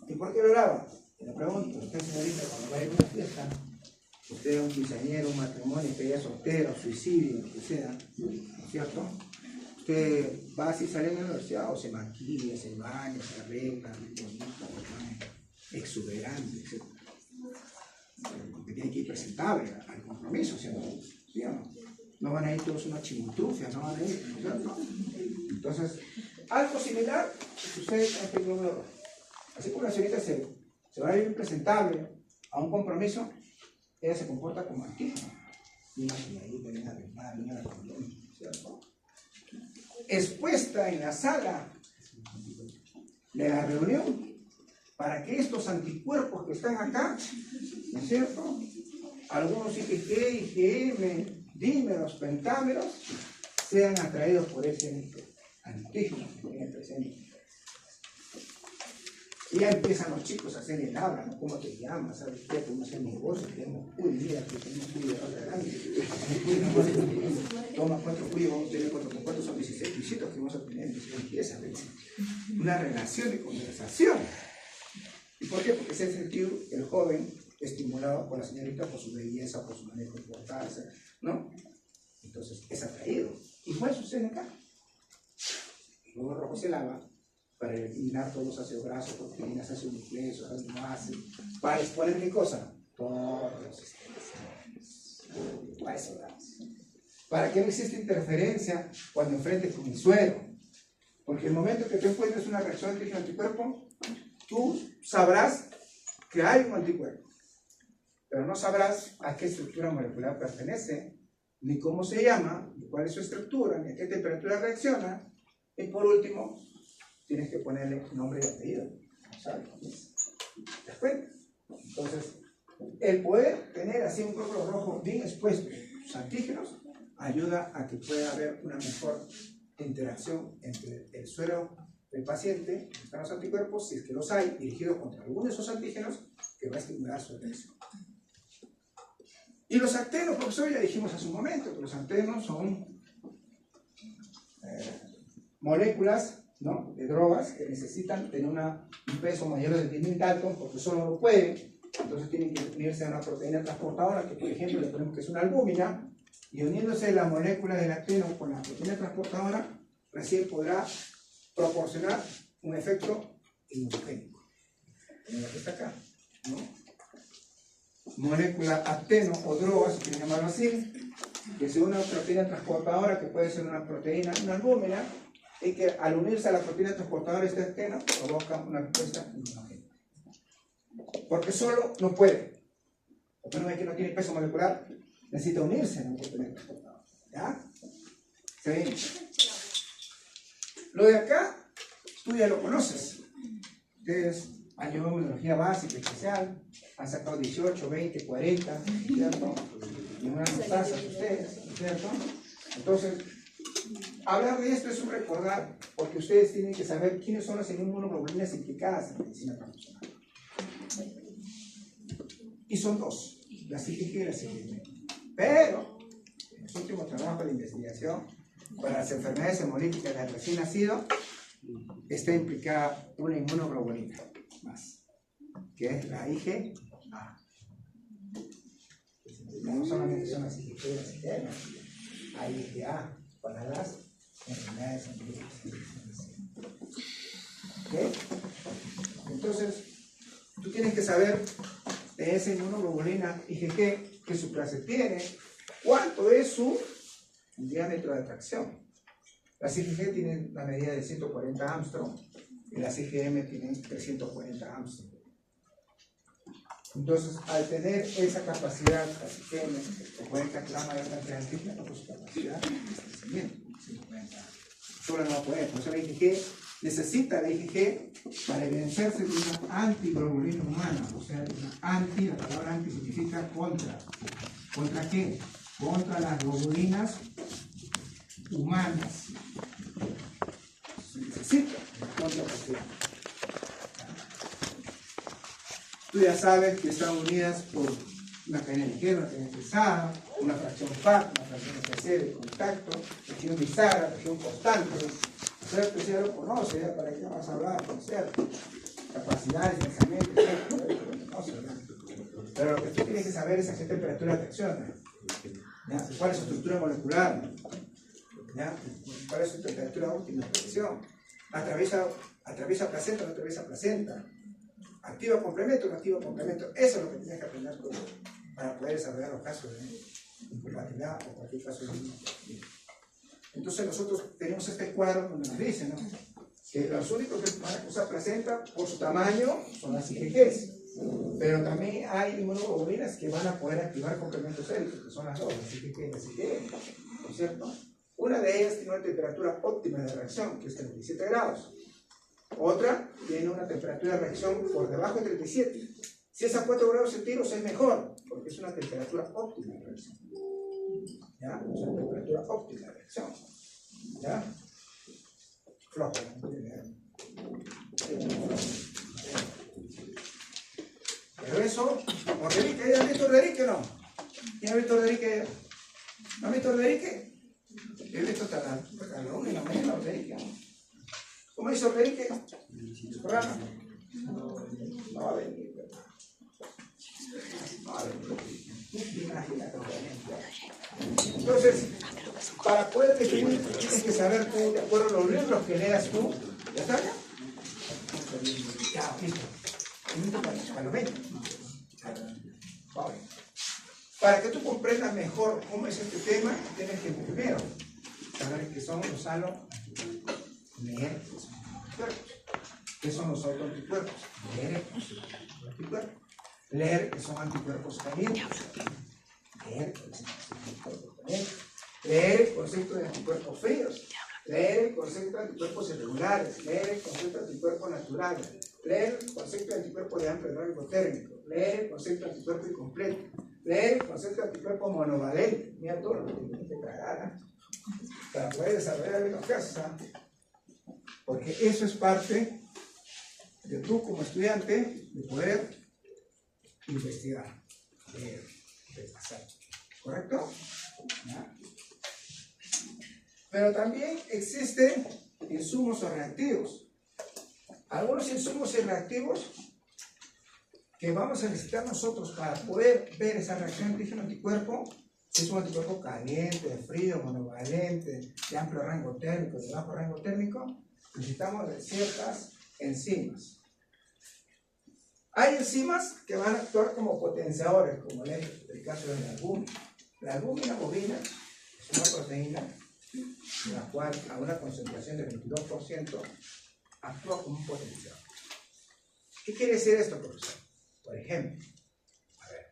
¿Y por qué lo lavan? Y le pregunto, usted, señorita, cuando va a ir a una fiesta, usted es un quinceañero, un matrimonio, que ya soltero, suicidio, lo que sea, ¿no es cierto? Usted va así saliendo de la universidad o se maquilla, se baña, se arregla, bonito, exuberante, etc. Porque tiene que ir presentable al compromiso, ¿sí o no? No van a ir todos unas chimutrufias, no van a ir, ¿no es cierto? Entonces, algo similar sucede en este glóbulo rojo. Así como la señorita se va a ir presentable a un compromiso, ella se comporta como antígeno. Mira que ahí viene a arreglar, viene a la colonia, ¿cierto? Expuesta en la sala de la reunión para que estos anticuerpos que están acá, ¿no es cierto? Algunos IgG, IgM, dímeros, pentámeros, sean atraídos por ese antígeno que tiene presente. Y ya empiezan los chicos a hacer el habla, ¿no? ¿Cómo te llamas? ¿Sabes qué? ¿Cómo hacer negocios? Uy, mira, que tenemos cuyo de otra grande. Toma 4 cuyos, vamos a tener 4 con 4 son 16 visitos que vamos a tener. Empieza a ver una relación de conversación. ¿Y por qué? Porque se ha sentido el joven estimulado por la señorita por su belleza, por su manera de comportarse, ¿no? Entonces es atraído. Igual sucede acá. El glóbulo rojo se lava para eliminar todos los ácidos grasos, proteínas, ácidos nucleosos, aminoácidos, para exponer qué cosa, todos los sistemas. Para eso damos. Para que no exista interferencia cuando enfrentes con el suero. Porque el momento que tú encuentres una reacción antígeno-anticuerpo, tú sabrás que hay un anticuerpo, pero no sabrás a qué estructura molecular pertenece, ni cómo se llama, ni cuál es su estructura, ni a qué temperatura reacciona, y por último, tienes que ponerle nombre y apellido, ¿sabes? ¿Te das cuenta? Entonces, el poder tener así un glóbulo rojo bien expuesto, sus antígenos, ayuda a que pueda haber una mejor interacción entre el suero del paciente, que están los anticuerpos, si es que los hay, dirigidos contra alguno de esos antígenos, que va a estimular su reacción. Y los actenos, profesor, ya dijimos hace un momento, que los actenos son moléculas, ¿no?, de drogas que necesitan tener un peso mayor de 10.000 Dalton porque solo no pueden, entonces tienen que unirse a una proteína transportadora que, por ejemplo, le ponemos que es una albúmina, y uniéndose la molécula del acteno con la proteína transportadora, recién podrá proporcionar un efecto inmunogénico. Como la que está acá, ¿no? Molécula acteno o droga, si quieren llamarlo así, que es una proteína transportadora que puede ser una proteína, una albúmina, y que al unirse a la proteína transportadora este acteno provoca una respuesta inmunogénica. Porque solo no puede. Porque no es que no tiene peso molecular, necesita unirse a la proteína transportadora. ¿Ya? ¿Se ve? Lo de acá, tú ya lo conoces. Ustedes han llevado inmunología básica, especial, han sacado 18, 20, 40, ¿cierto? Y unas tasas ustedes, ¿cierto? Entonces, hablar de esto es un recordar, porque ustedes tienen que saber quiénes son las inmunoglobulinas implicadas en la medicina transfusional. Y son dos, las IgG y las IgM. Pero, en los últimos trabajos de investigación, para las enfermedades hemolíticas del recién nacido, está implicada una inmunoglobulina más, que es la IgA. No solamente son las IgG y las IgM, hay IgA para las enfermedades hemolíticas. ¿Okay? Entonces, tú tienes que saber de esa inmunoglobulina IgG que su clase tiene, cuánto es su diámetro de atracción. Las IgG tienen la medida de 140 Armstrong y las IgM tienen 340 Armstrong. Entonces, al tener esa capacidad, las IgM que pueden capturar mayor cantidad de antígenos, pues su capacidad de crecimiento, 140. Solo no va a poder. Por eso la IgG necesita la IgG para evidenciarse de una antiglobulina humana, o sea, una anti, la palabra anti significa contra. ¿Contra qué? Contra las globulinas humanas. ciclo contraposición. Tú ya sabes que están unidas por una cadena ligera, una cadena pesada, una fracción PAC, una fracción FC de contacto, región bisagra, región constante. ¿Cierto? Ya lo conoce, ya para qué vamos a hablar, ¿cierto? Capacidades, pensamientos, pero lo que tú tienes que saber es a qué temperatura reacciona, ¿ya? ¿Cuál es su estructura molecular? ¿Ya? ¿Cuál es su temperatura óptima de reacción? ¿Atraviesa placenta o no atraviesa placenta? ¿Activa complemento o no activa complemento? Eso es lo que tienes que aprender para poder desarrollar los casos de incompatibilidad o cualquier caso de incompatibilidad. Entonces nosotros tenemos este cuadro donde nos dice, ¿no?, que los únicos que van a usar placenta por su tamaño son las IgGs, pero también hay inmunoglobulinas que van a poder activar complementos séricos, que son las dos, las IgG y las IgM, ¿no es cierto? Una de ellas tiene una temperatura óptima de reacción, que es 37 grados. Otra tiene una temperatura de reacción por debajo de 37. Si es a 4 grados centígrados es mejor, porque es una temperatura óptima de reacción. ¿Ya? Es una temperatura óptima de reacción. ¿Ya? Flojo, ¿no? Pero eso, Orderique, ¿ya han visto Orderique o no? ¿Ya han visto Orderique? ¿No han visto Orderique? Yo he visto hasta la 1 y la mañana Orderique, ¿no? ¿Cómo dice Orderique? ¿Su programa? No va a venir, ¿verdad? No va a venir. Entonces, para poder definir, tienes que saber tú, de acuerdo a los libros que leas tú, ¿ya está? Ya, listo. Para los 20. Para que tú comprendas mejor cómo es este tema, tienes que primero saber qué son los leer qué son los autoanticuerpos, leer qué son los anticuerpos, leer qué son anticuerpos calientes, leer el concepto de anticuerpos fríos, leer el concepto de anticuerpos irregulares, leer el concepto de anticuerpos naturales, leer el concepto de anticuerpo de amplio rango térmico, leer el concepto de anticuerpo incompleto, leer el concepto de anticuerpo monovalente. Mira todo lo que tienes que tragar, ¿eh?, para poder desarrollar en los casos, ¿eh? Porque eso es parte de tú como estudiante de poder investigar, leer, repasar. ¿Correcto? ¿Ya? Pero también existen insumos o reactivos. Algunos insumos y reactivos que vamos a necesitar nosotros para poder ver esa reacción antígeno-anticuerpo, si es un anticuerpo caliente, de frío, monovalente, de amplio rango térmico, de bajo rango térmico, necesitamos de ciertas enzimas. Hay enzimas que van a actuar como potenciadores, como en el caso de la albúmina. La albúmina bovina es una proteína la cual a una concentración de 22% actúa como un potenciador. ¿Qué quiere decir esto, profesor? Por ejemplo, a ver,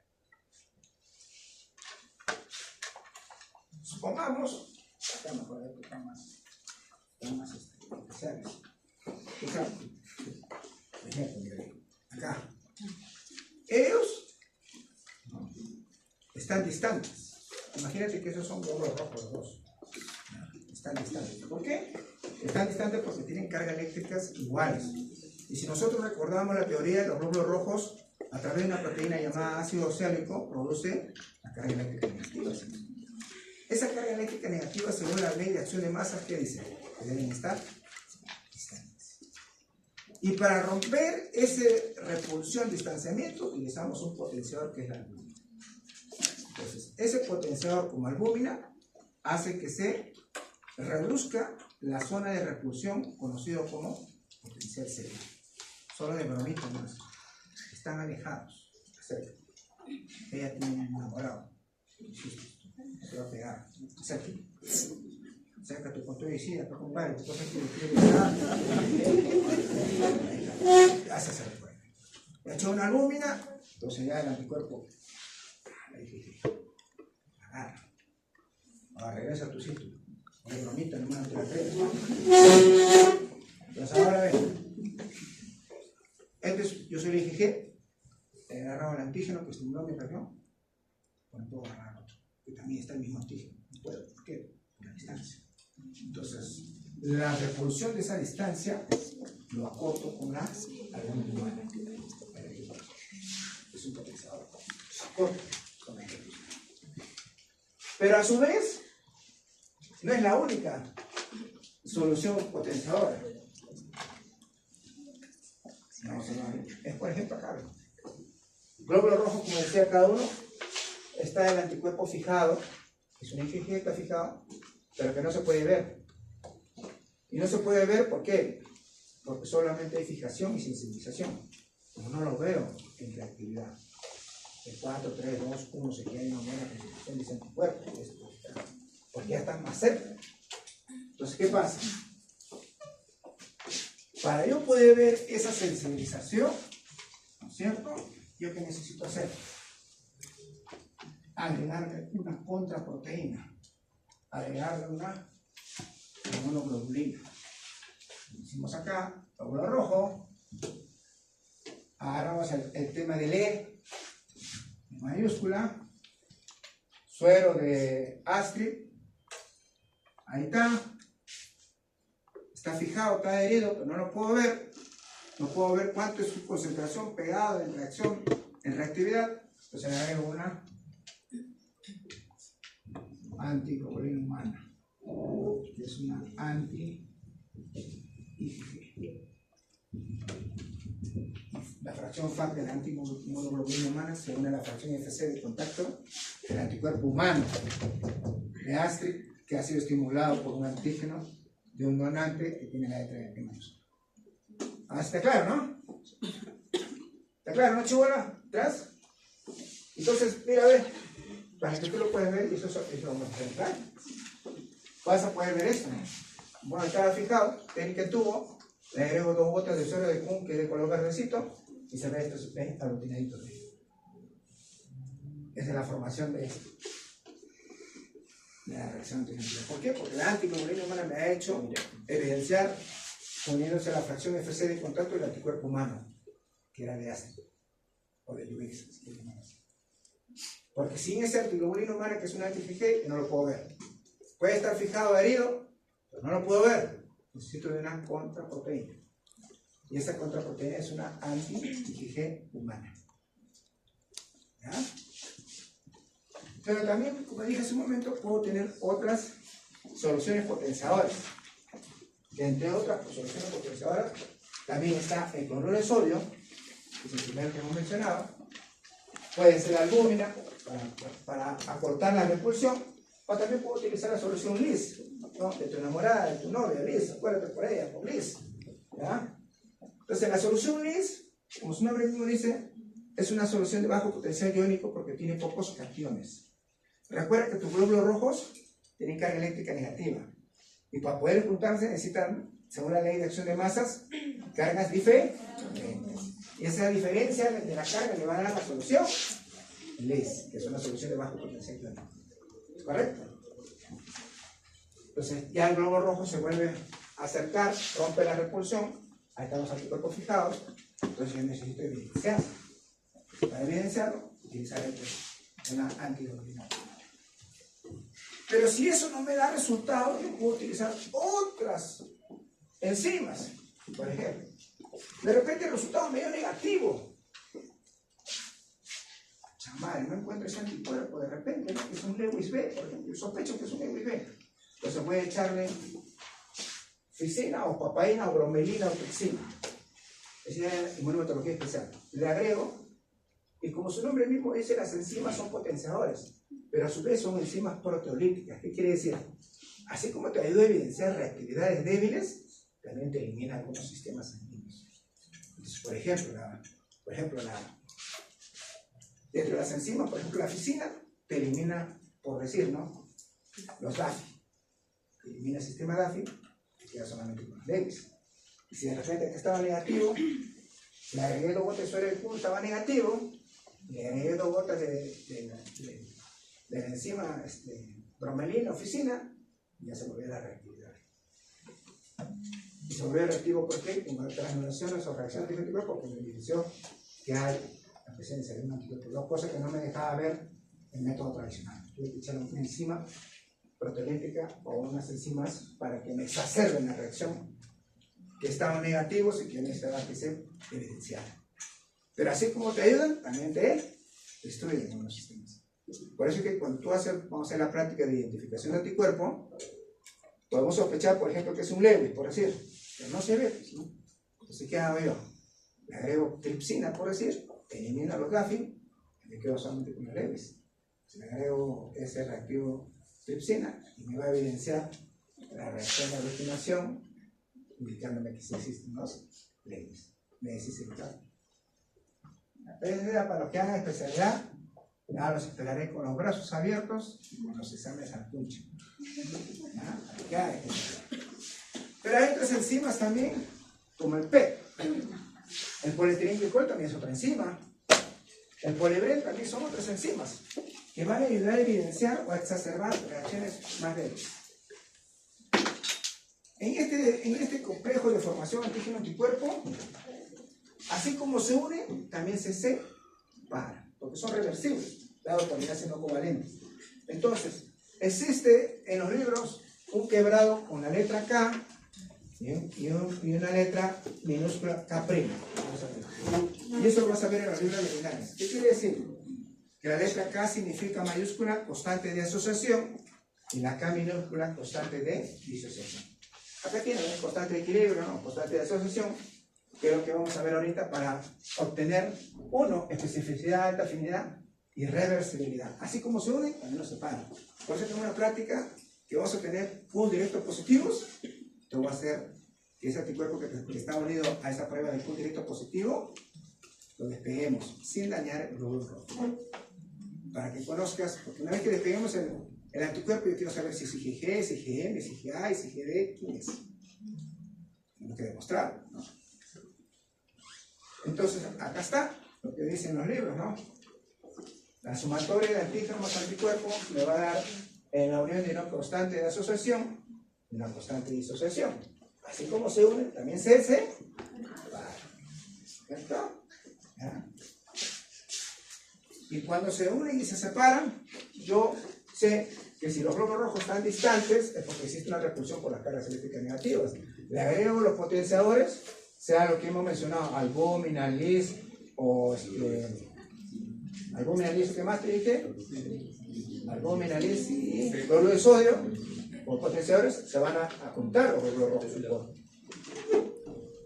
supongamos, acá mejor que están más especiales. Por ejemplo, acá, ellos están distantes. Imagínate que esos son glóbulos rojos los dos. Están distantes. ¿Por qué? Están distantes porque tienen cargas eléctricas iguales. Y si nosotros recordamos la teoría de los glóbulos rojos, a través de una proteína llamada ácido oxálico, produce la carga eléctrica negativa. Esa carga eléctrica negativa, según la ley de acción de masas, ¿qué dice? Que deben estar distantes. Y para romper esa repulsión, distanciamiento, utilizamos un potenciador que es la albúmina. Entonces, ese potenciador como albúmina hace que se reduzca la zona de repulsión conocido como potencial cero. Solo de bromita más. Están alejados. Cerca. Ella tiene un enamorado. Se va a pegar. Acércate con tu decida, tu compadre. Tu cosa que hace hacer el cuerpo. Le echó una albúmina, entonces ya el anticuerpo. Agarra. Ahora regresa a tu sitio. Una bromita, nomás te la crees. Entonces ahora ven. Entonces yo soy el IgG, he agarrado el antígeno que estimuló mi región. Bueno, puedo agarrar otro, que también está el mismo antígeno. No puedo, ¿por qué? Por la distancia. Entonces, la repulsión de esa distancia lo acorto con la albúmina humana. Es un potenciador. Acorto con la albúmina. Pero a su vez, no es la única solución potenciadora. Vamos a ver. Es por ejemplo acá. Glóbulo rojo, como decía cada uno, está el anticuerpo fijado, es un IgG que está fijado, pero que no se puede ver. Y no se puede ver, ¿por qué? Porque solamente hay fijación y sensibilización. Como no lo veo en reactividad. El 4, 3, 2, 1, se queda en una buena concentración de ese anticuerpo. Porque ya están más cerca. Entonces, ¿qué pasa? Para yo poder ver esa sensibilización, ¿no es cierto? ¿Yo qué necesito hacer? Agregarle una contraproteína, agregarle una inmunoglobulina. Hicimos acá, glóbulo rojo, agarramos el tema del E, en mayúscula, suero de Astrid, ahí está fijado, está adherido, pero no lo puedo ver. No puedo ver cuánto es su concentración pegada en reacción, en reactividad. Entonces le agrego una antiglobulina humana, que es una anti-IgG. La fracción FAC de la antiglobulina humana se une a la fracción FC de contacto del anticuerpo humano de Astrid, que ha sido estimulado por un antígeno de un donante que tiene la letra de P mayúscula. Ah, está claro, ¿no? ¿Está claro, no, chibola? ¿Atrás? Entonces, mira, a ver, para que tú lo puedas ver, y eso vamos a entrar. Vas a poder ver esto, ¿no? Bueno, estaba fijado, técnica en tubo, le agrego 2 gotas de suero de Kuhn, que es de color verdecito, y se ve estos aglutinaditos. Esa es la formación de esto. De la reacción antiglobulina. ¿Por qué? Porque la antiglobulina humana me ha hecho evidenciar uniéndose a la fracción FC de contacto del anticuerpo humano, que era de Astrid, o de Lewis. Porque sin ese antiglobulina humana, que es un anti-IgG, no lo puedo ver. Puede estar fijado, herido, pero no lo puedo ver. Necesito de una contraproteína. Y esa contraproteína es una anti-IgG humana. ¿Ya? Pero también, como dije hace un momento, puedo tener otras soluciones potenciadoras. Que entre otras soluciones potenciadoras también está el cloruro de sodio, que es el primero que hemos mencionado. Puede ser albúmina para acortar la repulsión, o también puedo utilizar la solución Liz, ¿no? De tu enamorada, de tu novia, Liz, acuérdate por ella, por Liz. ¿Ya? Entonces, la solución Liz, como su nombre mismo dice, es una solución de bajo potencial iónico porque tiene pocos cationes. Recuerda que tus glóbulos rojos tienen carga eléctrica negativa. Y para poder juntarse necesitan, según la ley de acción de masas, cargas diferentes. Y esa diferencia de la carga le va a dar la solución LIS, que es una solución de bajo potencial iónico. ¿Correcto? Entonces ya el globo rojo se vuelve a acercar, rompe la repulsión. Ahí están los anticuerpos fijados. Entonces yo necesito evidenciarlo. Para evidenciarlo, utilizar una antiglobulina. Pero si eso no me da resultado, yo puedo utilizar otras enzimas, por ejemplo. De repente el resultado me dio negativo. Chamal, no encuentro ese anticuerpo de repente, ¿no? Es un Lewis B, por ejemplo. Yo sospecho que es un Lewis B. Entonces voy a echarle ficina o papaína o bromelina o trixina. Esa es la inmunometodología especial. Le agrego, y como su nombre mismo dice, las enzimas son potenciadores, pero a su vez son enzimas proteolíticas. ¿Qué quiere decir? Así como te ayuda a evidenciar reactividades débiles, también te elimina algunos sistemas sanguíneos. Entonces, por ejemplo, dentro de las enzimas, por ejemplo, la ficina te elimina, por decir, ¿no? Los DAFI. Te elimina el sistema DAFI, te queda solamente con los débiles. Y si de repente que estaba negativo, le agregué 2 gotas de suero de Kuhn, estaba negativo, le agregué 2 gotas de la enzima bromelina o ficina, y ya se volvió la reactividad. Y se volvió reactivo, ¿por qué? Con transmutaciones o reacciones de anticuerpos, porque me evidenció que hay la presencia de un anticuerpo. 2 cosas que no me dejaba ver el método tradicional. Tuve que echar una enzima proteolítica o unas enzimas para que me exacerben la reacción, que estaban negativos y que necesitaban que se evidenciaran. Pero así como te ayudan, también te destruyen en los sistemas. Por eso es que cuando tú vamos a hacer la práctica de identificación de anticuerpo, podemos sospechar, por ejemplo, que es un Lewis, por decir, pero no se ve, pues, ¿no? Entonces, ¿qué hago yo? Le agrego tripsina, por decir, elimino los GAFI, me quedo solamente con el Lewis. Le agrego ese reactivo tripsina y me va a evidenciar la reacción de aglutinación, indicándome que sí existen los Lewis. Me decís el caso. Para los que hagan especialidad, ya los esperaré con los brazos abiertos y con los exámenes al puncho. Pero hay otras enzimas también, como el P. El polietilenglicol también es otra enzima. El polibrel también son otras enzimas que van a ayudar a evidenciar o a exacerbar reacciones más débiles. En este complejo de formación antígeno-anticuerpo, así como se unen, también se separan, porque son reversibles, dado por enlace no covalente. Entonces, existe en los libros un quebrado con la letra K y una letra minúscula K'. Y eso lo vas a ver en los libros originales. ¿Qué quiere decir? Que la letra K significa mayúscula constante de asociación y la K minúscula constante de disociación. Acá tienen constante de equilibrio, ¿no? Constante de asociación, que es lo que vamos a ver ahorita para obtener, uno, especificidad, alta afinidad y reversibilidad. Así como se unen, también los separan. Por eso tengo una práctica que vamos a tener puntos directos positivos. Esto va a hacer que ese anticuerpo que está unido a esa prueba de punto directo positivo, lo despeguemos sin dañar el glóbulo rojo. Para que conozcas, porque una vez que despeguemos el anticuerpo, yo quiero saber si es IgG, si es IgM, si es IgA, si es IgD, quién es. Tengo que demostrarlo, ¿no? Entonces, acá está lo que dicen los libros, ¿no? La sumatoria de antígeno más anticuerpo me va a dar en la unión de una constante de asociación y una constante de disociación. Así como se unen, también se separan. ¿Cierto? ¿Ya? Y cuando se unen y se separan, yo sé que si los glóbulos rojos están distantes es porque existe una repulsión por las cargas eléctricas negativas. Le agrego los potenciadores, sea lo que hemos mencionado, albúmina, lis o albúmina, lis, ¿qué más te dije? Albúmina, lis y cloruro de sodio, o potenciadores, se van a juntar los glóbulos rojos.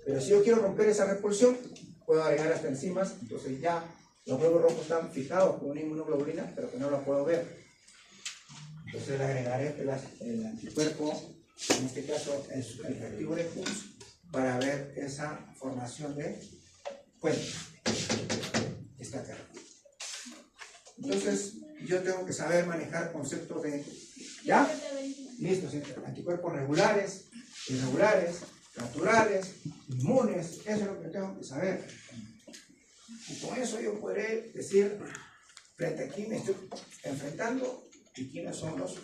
Pero si yo quiero romper esa repulsión, puedo agregar hasta enzimas, entonces ya los glóbulos rojos están fijados con una inmunoglobulina, pero que no los puedo ver. Entonces le agregaré el anticuerpo, en este caso el reactivo de Hunt, para ver esa formación de puente. Está acá. Entonces yo tengo que saber manejar conceptos de, ¿ya? Listo, ¿sí? Anticuerpos regulares, irregulares, naturales, inmunes, eso es lo que tengo que saber. Y con eso yo podré decir, frente a quién me estoy enfrentando y quiénes son los